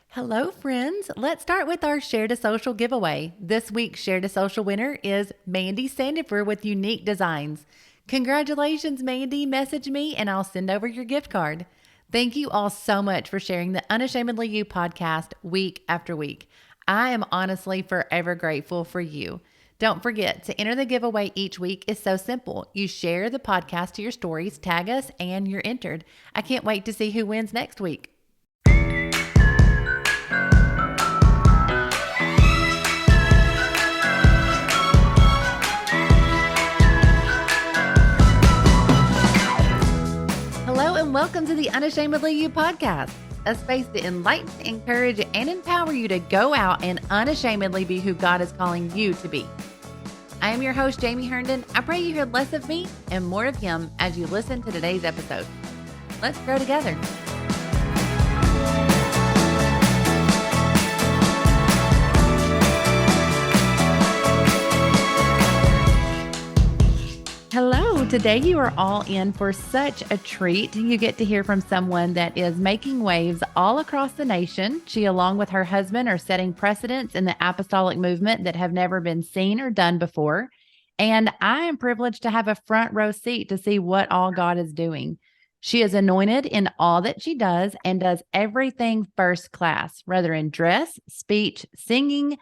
Hello, friends. Let's start with our Share to Social giveaway. This week's Share to Social winner is Mandie Sandifer with Unique Designs. Congratulations, Mandie. Message me and I'll send over your gift card. Thank you all so much for sharing the Unashamedly You podcast week after week. I am honestly forever grateful for you. Don't forget to enter the giveaway each week is so simple. You share the podcast to your stories, tag us, and you're entered. I can't wait to see who wins next week. Hello and welcome to the Unashamedly You podcast, a space to enlighten, encourage, and empower you to go out and unashamedly be who God is calling you to be. I am your host, Jamie Herndon. I pray you heard less of me and more of Him as you listen to today's episode. Let's grow together. Hello, today you are all in for such a treat. You get to hear from someone that is making waves all across the nation. She, along with her husband, are setting precedents in the apostolic movement that have never been seen or done before. And I am privileged to have a front row seat to see what all God is doing. She is anointed in all that she does and does everything first class, whether in dress, speech, singing.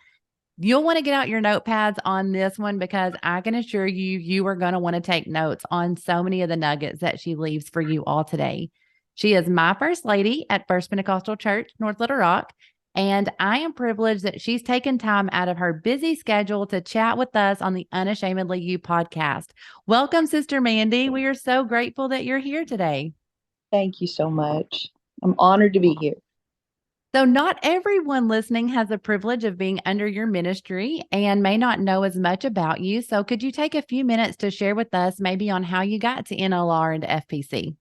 You'll want to get out your notepads on this one because I can assure you, you are going to want to take notes on so many of the nuggets that she leaves for you all today. She is my first lady at First Pentecostal Church, North Little Rock, and I am privileged that she's taken time out of her busy schedule to chat with us on the Unashamedly You podcast. Welcome, Sister Mandie. We are so grateful that you're here today. Thank you so much. I'm honored to be here. So, not everyone listening has the privilege of being under your ministry and may not know as much about you. So, could you take a few minutes to share with us maybe on how you got to NLR and FPC?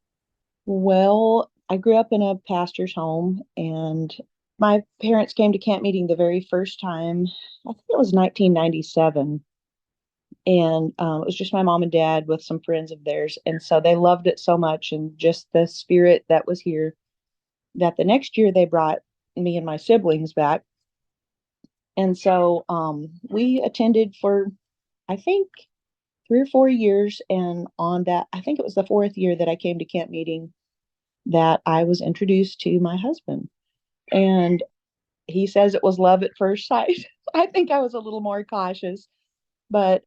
Well, I grew up in a pastor's home, and my parents came to camp meeting the very first time. I think it was 1997. And it was just my mom and dad with some friends of theirs. And so they loved it so much and just the spirit that was here that the next year they brought me and my siblings back. And so we attended for, I think, 3 or 4 years. And on that, I think it was the fourth year that I came to camp meeting that I was introduced to my husband. And he says it was love at first sight. I think I was a little more cautious, but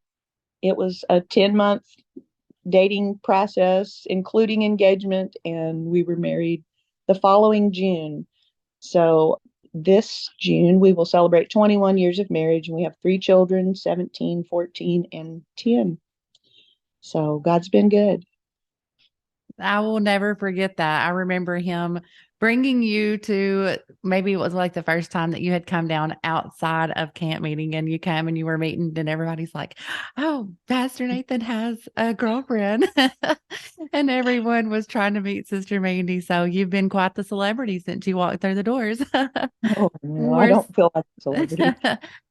it was a 10-month dating process, including engagement, and we were married the following June. So this June, we will celebrate 21 years of marriage, and we have 3 children, 17, 14, and 10. So God's been good. I will never forget that. I remember him bringing you to, maybe it was like the first time that you had come down outside of camp meeting and you came and you were meeting and everybody's like, oh, Pastor Nathan has a girlfriend. And everyone was trying to meet Sister Mandie. So you've been quite the celebrity since you walked through the doors. Oh, no, I We're don't feel like a celebrity.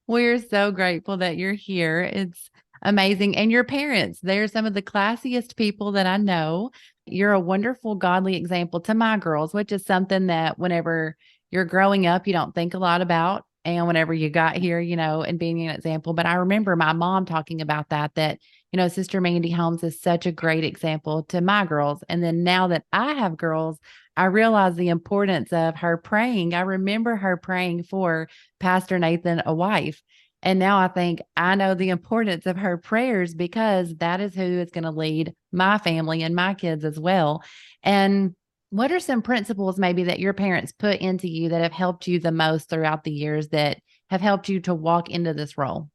we're so grateful that you're here. It's amazing. And your parents, they're some of the classiest people that I know. You're a wonderful, godly example to my girls, which is something that whenever you're growing up, you don't think a lot about. And whenever you got here, and being an example. But I remember my mom talking about that, Sister Mandie Holmes is such a great example to my girls. And then now that I have girls, I realize the importance of her praying. I remember her praying for Pastor Nathan, a wife. And now I think I know the importance of her prayers because that is who is going to lead my family and my kids as well. And what are some principles maybe that your parents put into you that have helped you the most throughout the years that have helped you to walk into this role?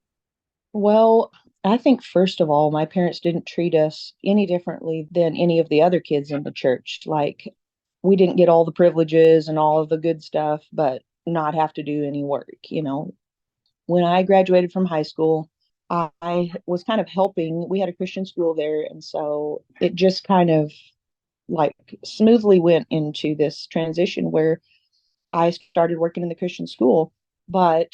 Well, I think first of all, my parents didn't treat us any differently than any of the other kids in the church. Like, we didn't get all the privileges and all of the good stuff, but not have to do any work. When I graduated from high school, I was kind of helping. We had a Christian school there. And so it just kind of like smoothly went into this transition where I started working in the Christian school. But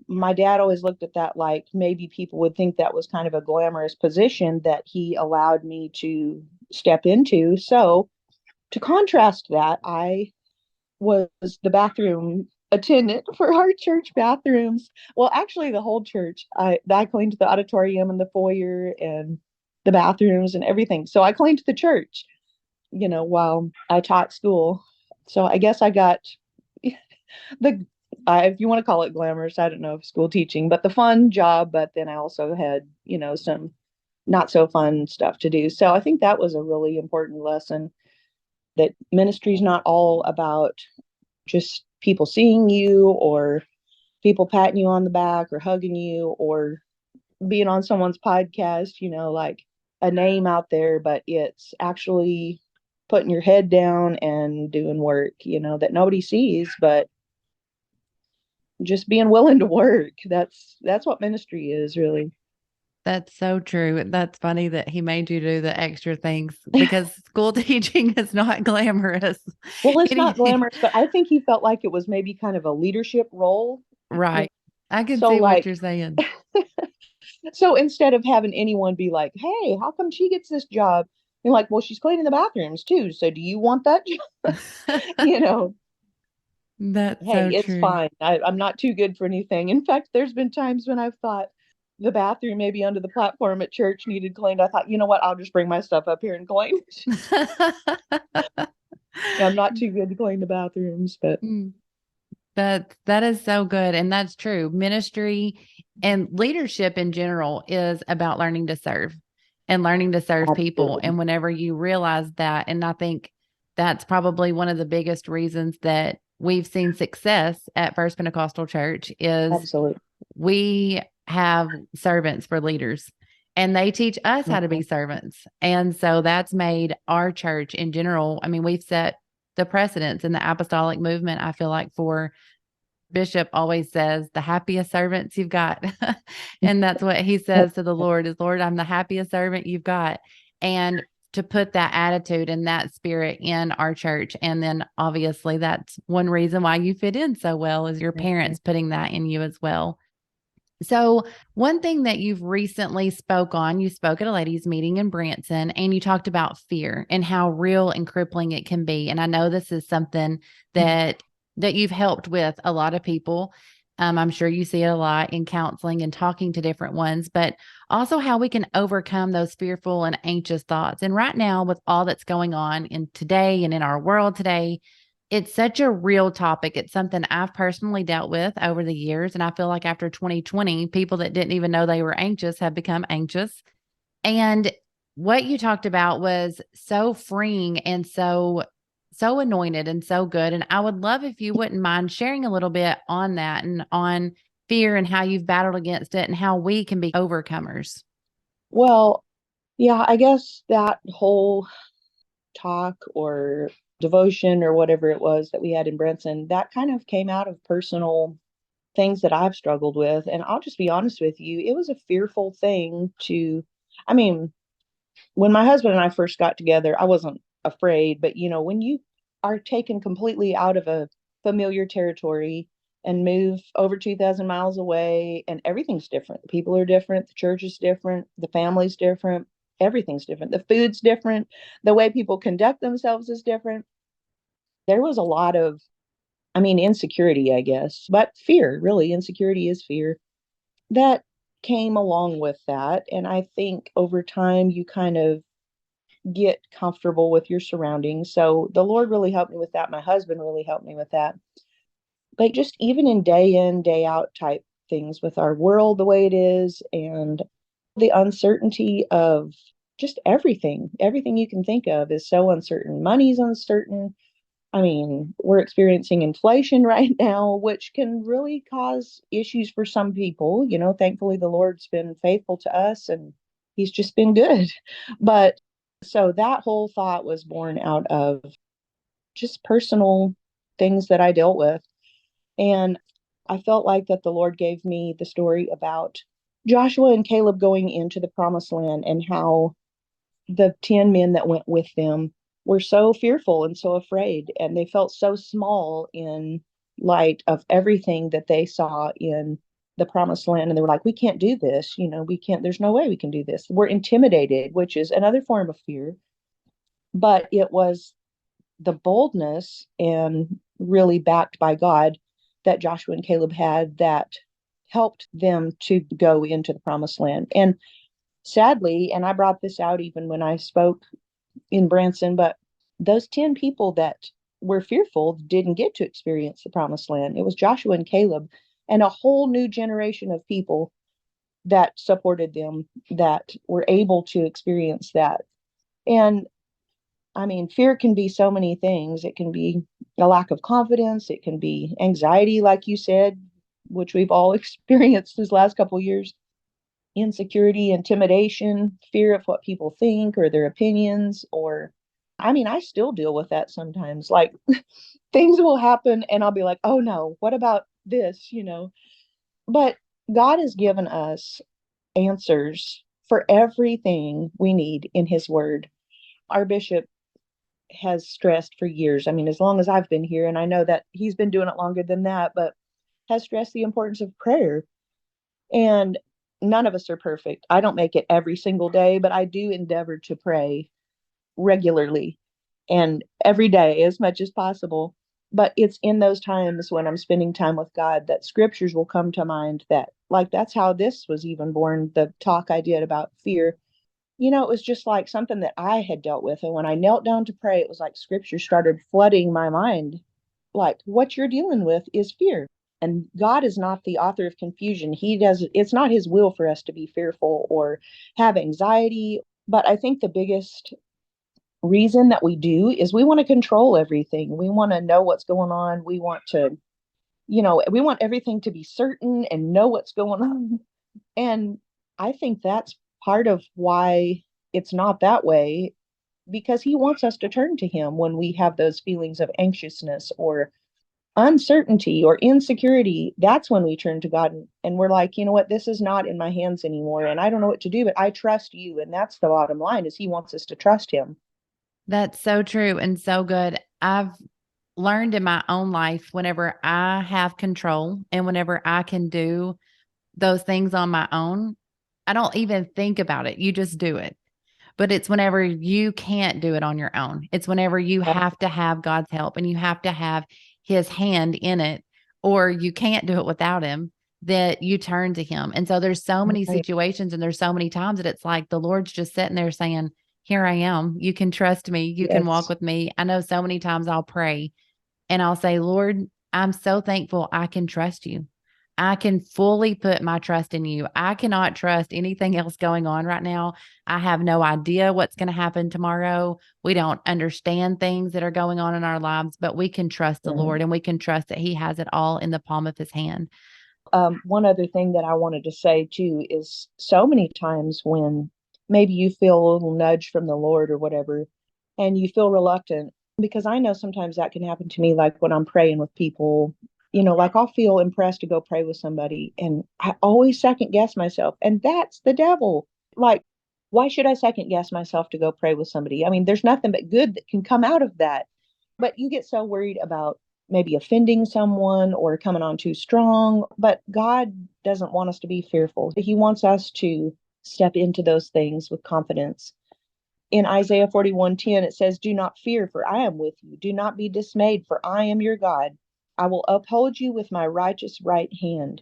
my dad always looked at that like maybe people would think that was kind of a glamorous position that he allowed me to step into. So to contrast that, I was the bathroom attendant for our church bathrooms. Well, actually, the whole church. I cleaned the auditorium and the foyer and the bathrooms and everything. So I cleaned the church, while I taught school. So I guess I got the, if you want to call it glamorous, I don't know if school teaching, but the fun job. But then I also had, some not so fun stuff to do. So I think that was a really important lesson, that ministry is not all about just people seeing you or people patting you on the back or hugging you or being on someone's podcast, like a name out there, but it's actually putting your head down and doing work, that nobody sees, but just being willing to work. That's what ministry is, really. That's so true. That's funny that he made you do the extra things because school teaching is not glamorous. Well, it's not Any- glamorous, but I think he felt like it was maybe kind of a leadership role. You know? right. I can So see what like you're saying. so instead of having anyone be like, "Hey, how come she gets this job?" You're like, "Well, she's cleaning the bathrooms too. So do you want that job?" you know, That's hey, so it's true. fine. I'm not too good for anything. In fact, there's been times when I've thought the bathroom maybe under the platform at church needed cleaned. I thought, you know what, I'll just bring my stuff up here and clean. I'm not too good to clean the bathrooms, but Mm. That is so good. And that's true. Ministry and leadership in general is about learning to serve and learning to serve people. absolutely, And whenever you realize that, and I think that's probably one of the biggest reasons that we've seen success at First Pentecostal Church is absolutely. we have servants for leaders and they teach us how to Mhm. be servants. And so that's made our church in general. I mean, we've set the precedence in the apostolic movement, I feel like, for Bishop always says, the happiest servants you've got. And that's what he says to the Lord is, Lord, I'm the happiest servant you've got. And to put that attitude and that spirit in our church. And then obviously that's one reason why you fit in so well is your Mhm. parents putting that in you as well. So, one thing that you've recently spoke on, you spoke at a ladies meeting in Branson and you talked about fear and how real and crippling it can be. And I know this is something that you've helped with a lot of people. I'm sure you see it a lot in counseling and talking to different ones, but also how we can overcome those fearful and anxious thoughts. And right now, with all that's going on in today and in our world today, it's such a real topic. It's something I've personally dealt with over the years. And I feel like after 2020, people that didn't even know they were anxious have become anxious. And what you talked about was so freeing and so anointed and so good. And I would love if you wouldn't mind sharing a little bit on that and on fear and how you've battled against it and how we can be overcomers. Well, yeah, I guess that whole talk or devotion or whatever it was that we had in Branson, that kind of came out of personal things that I've struggled with. And I'll just be honest with you, it was a fearful thing to, I mean, when my husband and I first got together, I wasn't afraid, but when you are taken completely out of a familiar territory and move over 2,000 miles away, and everything's different. The people are different, the church is different, the family's different, everything's different, the food's different, the way people conduct themselves is different. There was a lot of, insecurity, I guess, but fear, really. Insecurity is fear that came along with that. And I think over time, you kind of get comfortable with your surroundings. So the Lord really helped me with that. My husband really helped me with that. But just even in, day out type things with our world the way it is and the uncertainty of just everything you can think of is so uncertain. Money's uncertain. We're experiencing inflation right now, which can really cause issues for some people. Thankfully, the Lord's been faithful to us and He's just been good. But so that whole thought was born out of just personal things that I dealt with. And I felt like that the Lord gave me the story about Joshua and Caleb going into the promised land and how the 10 men that went with them were so fearful and so afraid, and they felt so small in light of everything that they saw in the promised land. And they were like, we can't do this. We can't, there's no way we can do this. We're intimidated, which is another form of fear. But it was the boldness and really backed by God that Joshua and Caleb had that helped them to go into the promised land. And sadly, and I brought this out even when I spoke in Branson, but those 10 people that were fearful didn't get to experience the promised land. It was Joshua and Caleb and a whole new generation of people that supported them that were able to experience that. And I mean, fear can be so many things. It can be a lack of confidence. It can be anxiety, like you said, which we've all experienced these last couple of years. Insecurity, intimidation, fear of what people think or their opinions. Or, I mean, I still deal with that sometimes. Like things will happen and I'll be like, oh no, what about this? But God has given us answers for everything we need in His Word. Our bishop has stressed for years. I mean, as long as I've been here, and I know that he's been doing it longer than that, but has stressed the importance of prayer. And none of us are perfect. I don't make it every single day, but I do endeavor to pray regularly and every day as much as possible. But it's in those times when I'm spending time with God that scriptures will come to mind that, like, that's how this was even born. The talk I did about fear, it was just like something that I had dealt with. And when I knelt down to pray, it was like scripture started flooding my mind. Like, what you're dealing with is fear. And God is not the author of confusion. It's not His will for us to be fearful or have anxiety. But I think the biggest reason that we do is we want to control everything. We want to know what's going on. We want everything to be certain and know what's going on. And I think that's part of why it's not that way, because He wants us to turn to Him when we have those feelings of anxiousness or uncertainty or insecurity. That's when we turn to God and we're like, you know what, this is not in my hands anymore. And I don't know what to do, but I trust you. And that's the bottom line, is He wants us to trust Him. That's so true and so good. I've learned in my own life, whenever I have control and whenever I can do those things on my own, I don't even think about it. You just do it. But it's whenever you can't do it on your own. It's whenever you have to have God's help and you have to have His hand in it, or you can't do it without Him, that you turn to Him. And so there's so many Right. situations and there's so many times that it's like the Lord's just sitting there saying, here I am. You can trust me. You can walk Yes. with me. I know so many times I'll pray and I'll say, Lord, I'm so thankful I can trust you. I can fully put my trust in you. I cannot trust anything else going on right now. I have no idea what's going to happen tomorrow. We don't understand things that are going on in our lives, but we can trust the Right. Lord and we can trust that He has it all in the palm of His hand. One other thing that I wanted to say too is so many times when maybe you feel a little nudge from the Lord or whatever, and you feel reluctant, because I know sometimes that can happen to me, like when I'm praying with people, like I'll feel impressed to go pray with somebody, and I always second guess myself, and that's the devil. Like, why should I second guess myself to go pray with somebody? I mean, there's nothing but good that can come out of that. But you get so worried about maybe offending someone or coming on too strong. But God doesn't want us to be fearful. He wants us to step into those things with confidence. In Isaiah 41:10, it says, do not fear, for I am with you. Do not be dismayed, for I am your God. I will uphold you with my righteous right hand.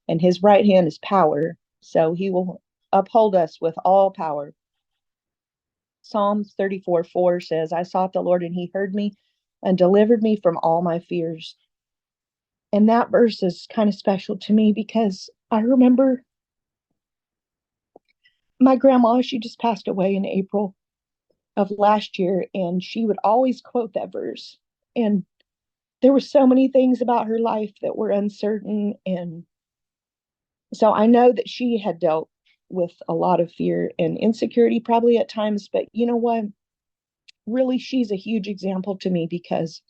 And His right hand is power. So He will uphold us with all power. Psalms 34:4 says, I sought the Lord and He heard me and delivered me from all my fears. And that verse is kind of special to me because I remember my grandma, she just passed away in April of last year, and she would always quote that verse. And there were so many things about her life that were uncertain. And so I know that she had dealt with a lot of fear and insecurity probably at times, but you know what? Really, she's a huge example to me because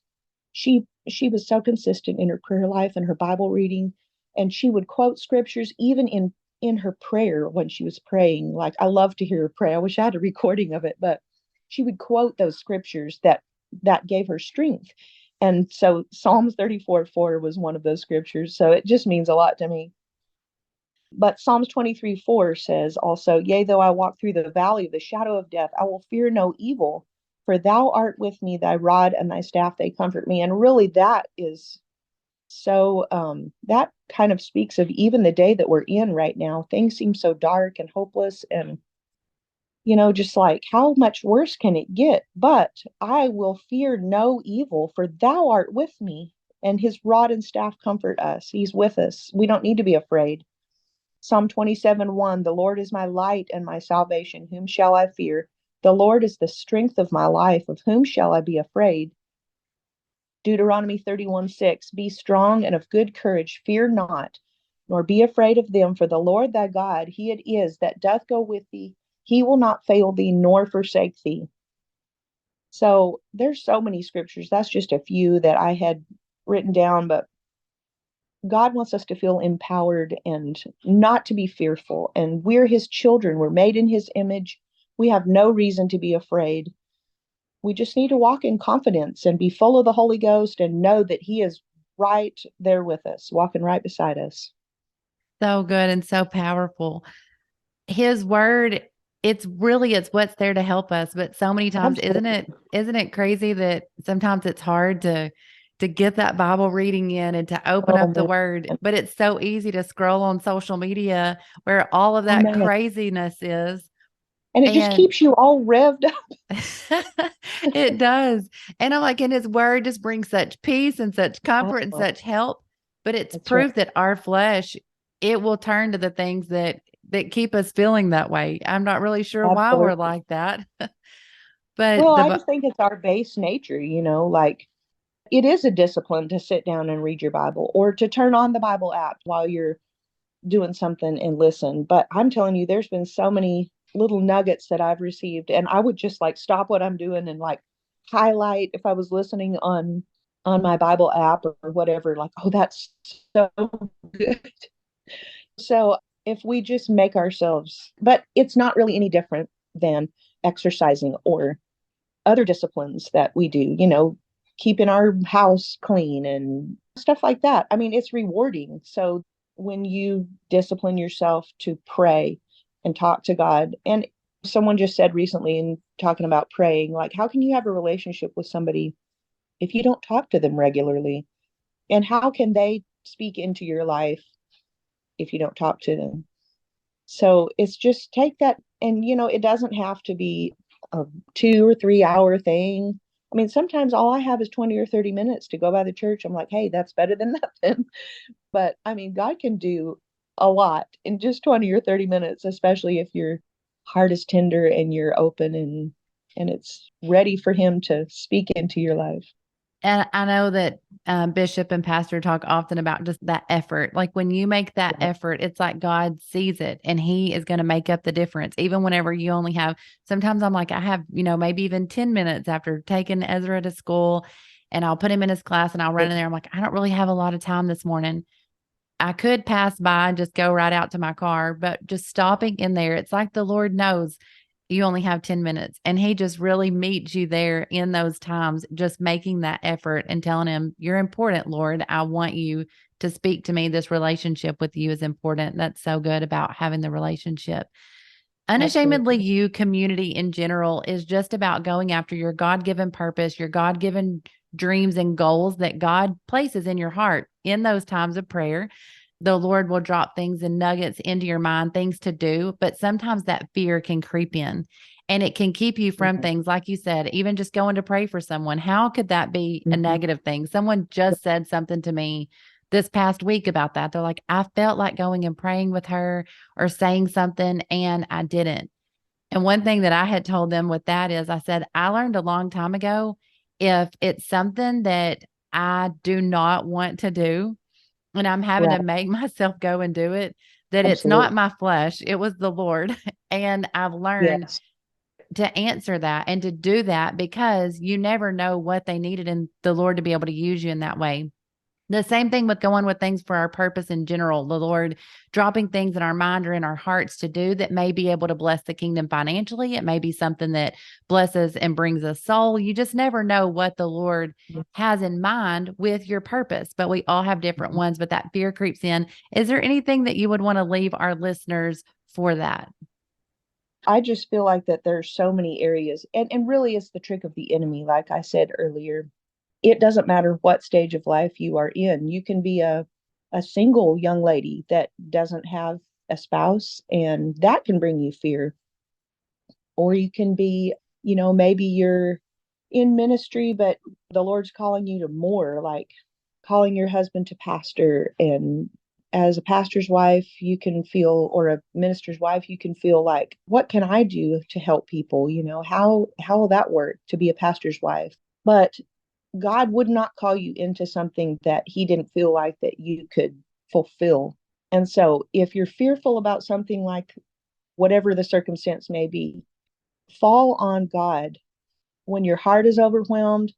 she was so consistent in her prayer life and her Bible reading, and she would quote scriptures even in her prayer when she was praying. Like, I love to hear her pray. I wish I had a recording of it, but she would quote those scriptures that gave her strength. And so Psalms 34:4 was one of those scriptures. So it just means a lot to me. But Psalms 23:4 says also, yea, though I walk through the valley of the shadow of death, I will fear no evil, for thou art with me, thy rod and thy staff, they comfort me. And really, that is So that kind of speaks of even the day that we're in right now. Things seem so dark and hopeless, and just like, how much worse can it get? But I will fear no evil, for thou art with me, and his rod and staff comfort us. He's with us. We don't need to be afraid. Psalm 27:1, the Lord is my light and my salvation. Whom shall I fear? The Lord is the strength of my life. Of whom shall I be afraid? Deuteronomy 31:6, be strong and of good courage. Fear not, nor be afraid of them, for the Lord thy God, he it is that doth go with thee. He will not fail thee nor forsake thee. So there's so many scriptures. That's just a few that I had written down, but God wants us to feel empowered and not to be fearful. And we're his children. We're made in his image. We have no reason to be afraid. We just need to walk in confidence and be full of the Holy Ghost and know that he is right there with us, walking right beside us. So good and so powerful. His word, it's what's there to help us. But so many times, Absolutely. isn't it crazy that sometimes it's hard to get that Bible reading in and to open Oh, up the word, man. but it's so easy to scroll on social media where all of Oh, that man. craziness is. And it just And keeps you all revved up. it does. And I'm like, and his word just brings such peace and such comfort and Oh, such help. But it's that's right. proof that our flesh, it will turn to the things that keep us feeling that way. I'm not really sure why we're Absolutely. like that. But Well, I just think it's our base nature, like it is a discipline to sit down and read your Bible or to turn on the Bible app while you're doing something and listen. But I'm telling you, there's been so many little nuggets that I've received, and I would just like stop what I'm doing and like highlight if I was listening on my Bible app or whatever, like, oh, that's so good. So if we just make ourselves, but it's not really any different than exercising or other disciplines that we do, keeping our house clean and stuff like that. I mean, it's rewarding. So when you discipline yourself to pray and talk to God, and someone just said recently in talking about praying, like, how can you have a relationship with somebody if you don't talk to them regularly? And how can they speak into your life if you don't talk to them? So it's just take that, and it doesn't have to be a 2 or 3 hour thing. I mean, sometimes all I have is 20 or 30 minutes to go by the church. I'm like, hey, that's better than nothing. But I mean, God can do a lot in just 20 or 30 minutes, especially if your heart is tender and you're open and it's ready for him to speak into your life. and I know that Bishop and Pastor talk often about just that effort. Like when you make that Yeah. effort, it's like God sees it and he is going to make up the difference. Even whenever you only have, sometimes I'm like, I have, maybe even 10 minutes after taking Ezra to school and I'll put him in his class and I'll run in there. I'm like, I don't really have a lot of time this morning. I could pass by and just go right out to my car, but just stopping in there, it's like the Lord knows you only have 10 minutes and he just really meets you there in those times, just making that effort and telling him, you're important, Lord. I want you to speak to me. This relationship with you is important. That's so good about having the relationship. Unashamedly Absolutely. You community in general is just about going after your God given purpose, your God given dreams and goals that God places in your heart in those times of prayer. The Lord will drop things and nuggets into your mind, things to do, but sometimes that fear can creep in and it can keep you from Yeah. things. Like you said, even just going to pray for someone. How could that be a Mhm. negative thing? Someone just said something to me this past week about that. They're like, I felt like going and praying with her or saying something and I didn't. And one thing that I had told them with that is I said, I learned a long time ago if it's something that I do not want to do and I'm having to Right. make myself go and do it, that it's not Absolutely. my flesh, it was the Lord. And I've learned Yes. to answer that and to do that because you never know what they needed in the Lord to be able to use you in that way. The same thing with going with things for our purpose in general. The Lord dropping things in our mind or in our hearts to do that may be able to bless the kingdom financially. It may be something that blesses and brings a soul. You just never know what the Lord has in mind with your purpose, but we all have different Mhm. ones. But that fear creeps in. Is there anything that you would want to leave our listeners for that? I just feel like that there's so many areas, and really it's the trick of the enemy, like I said earlier. it doesn't matter what stage of life you are in. You can be a single young lady that doesn't have a spouse, and that can bring you fear. Or you can be, maybe you're in ministry, but the Lord's calling you to more, like calling your husband to pastor. And as a pastor's wife, you can feel, or a minister's wife, you can feel like, what can I do to help people? How will that work to be a pastor's wife? But God would not call you into something that he didn't feel like that you could fulfill. And so if you're fearful about something, like whatever the circumstance may be, fall on God. When your heart is overwhelmed,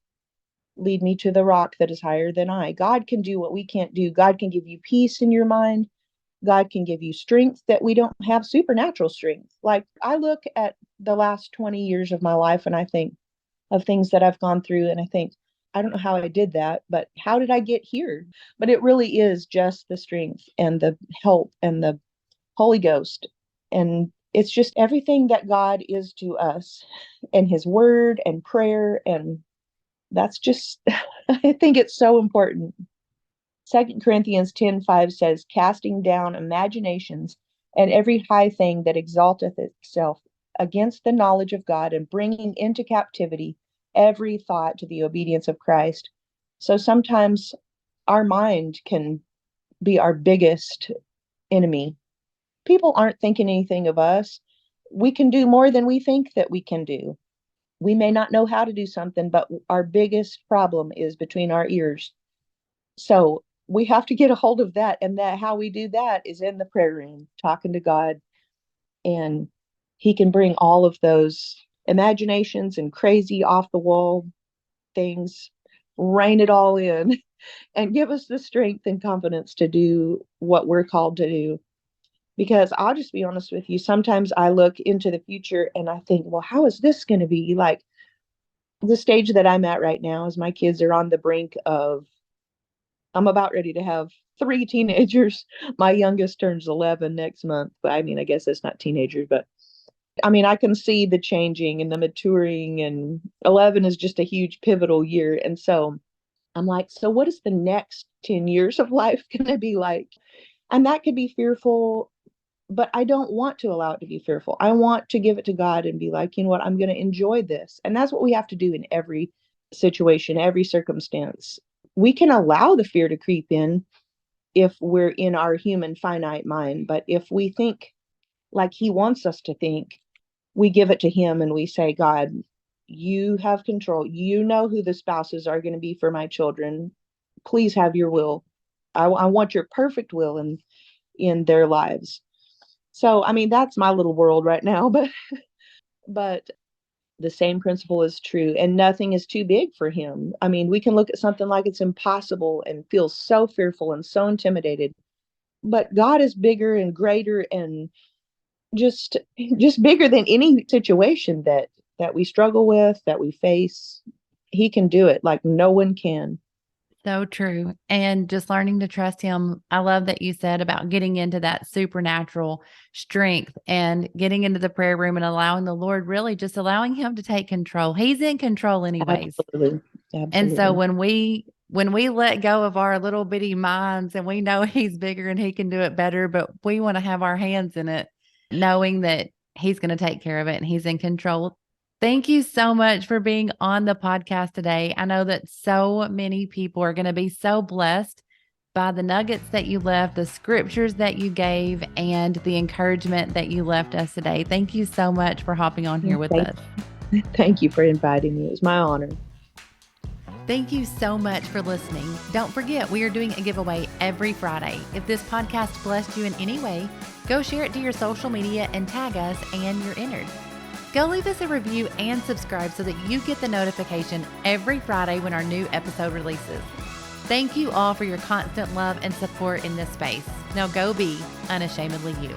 lead me to the rock that is higher than I. God can do what we can't do. God can give you peace in your mind. God can give you strength that we don't have, supernatural strength. Like, I look at the last 20 years of my life and I think of things that I've gone through, and I think, I don't know how I did that, but how did I get here? But it really is just the strength and the help and the Holy Ghost. And it's just everything that God is to us, and his word and prayer. And that's just, I think it's so important. 2 Corinthians 10:5 says, casting down imaginations and every high thing that exalteth itself against the knowledge of God, and bringing into captivity every thought to the obedience of Christ. So sometimes our mind can be our biggest enemy. People aren't thinking anything of us. We can do more than we think that we can do. We may not know how to do something, but our biggest problem is between our ears. So we have to get a hold of that. And that how we do that is in the prayer room, talking to God. And he can bring all of those imaginations and crazy off the wall things, rein it all in, and give us the strength and confidence to do what we're called to do. Because I'll just be honest with you, sometimes I look into the future and I think, well, how is this going to be? Like, the stage that I'm at right now is my kids are on the brink of, I'm about ready to have 3 teenagers. My youngest turns 11 next month. But I mean, I guess it's not teenagers, but I mean, I can see the changing and the maturing, and 11 is just a huge pivotal year. And so I'm like, so what is the next 10 years of life going to be like? And that could be fearful, but I don't want to allow it to be fearful. I want to give it to God and be like, you know what, I'm going to enjoy this. And that's what we have to do in every situation, every circumstance. We can allow the fear to creep in if we're in our human finite mind. But if we think like he wants us to think, we give it to him and we say, God, you have control. You know who the spouses are going to be for my children. Please have your will. I want your perfect will in their lives. So, I mean, that's my little world right now, but the same principle is true, and nothing is too big for him. I mean, we can look at something like it's impossible and feel so fearful and so intimidated, but God is bigger and greater and just bigger than any situation that we struggle with, that we face. He can do it like no one can. So true. And just learning to trust him. I love that you said about getting into that supernatural strength and getting into the prayer room and allowing the Lord, really just allowing him to take control. He's in control anyways. Absolutely. And so Absolutely. when we let go of our little bitty minds and we know he's bigger and he can do it better, but we want to have our hands in it, knowing that he's going to take care of it and he's in control. Thank you so much for being on the podcast today. I know that so many people are going to be so blessed by the nuggets that you left, the scriptures that you gave, and the encouragement that you left us today. Thank you so much for hopping on here with us. Thank you for inviting me. It was my honor. Thank you so much for listening. Don't forget, we are doing a giveaway every Friday. If this podcast blessed you in any way, go share it to your social media and tag us, and you're entered. Go leave us a review and subscribe so that you get the notification every Friday when our new episode releases. Thank you all for your constant love and support in this space. Now go be unashamedly you.